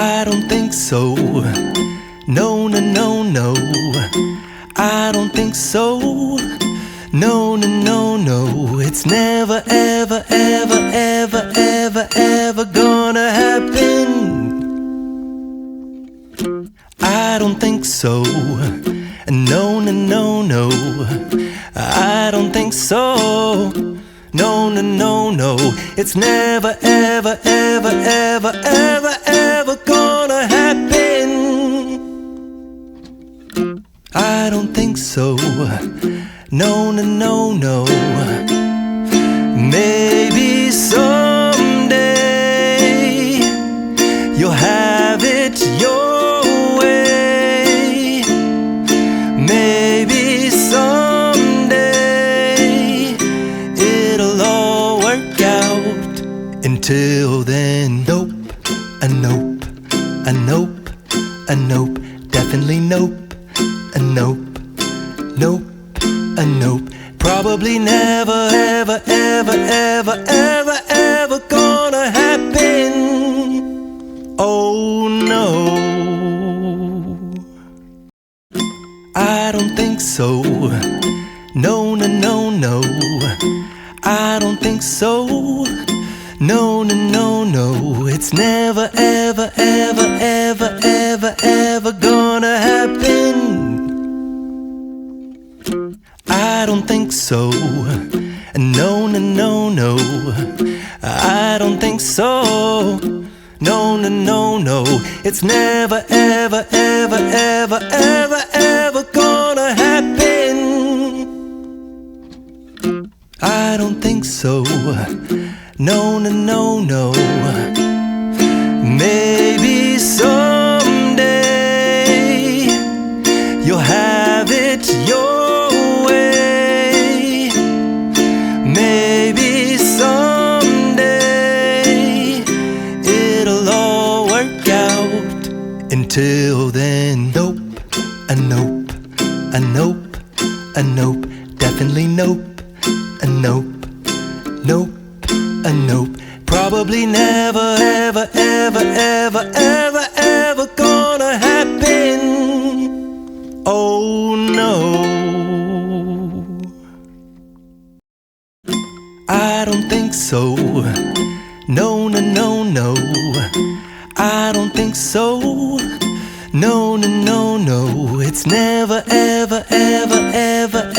I don't think so. No, no, no, no. I don't think so. No, no, no, no. It's never, ever, ever, ever, ever, ever gonna happen. I don't think so. No, no, no, no. I don't think so. No, no, no, no. It's never, ever, ever, ever, ever, ever gonna happen. I don't think so. No, no, no, no. Maybe someday you'll have it your way. Maybe someday it'll all work out. Until then, nope, a nope, a nope, a nope, definitely nope, a nope, nope, a nope. Probably never, ever, ever, ever, ever, ever gonna happen. Oh no, I don't think so. No, no, no, no. I don't think so. No, no, no, no. It's never, ever, ever, ever, ever, ever gonna happen. I don't think so. No, no, no, no. I don't think so. No, no, no, no. It's never, ever, ever, ever, ever, ever gonna happen. I don't think so. No, no, no, no. Maybe someday you'll have it your way. Maybe someday it'll all work out. Until then, nope, a nope, a nope, a nope, definitely nope, a nope, nope, a nope. Probably never, ever, ever, ever, ever, ever gonna happen. Oh no, I don't think so. No, no, no, no. I don't think so. No, no, no, no. It's never, ever, ever, ever,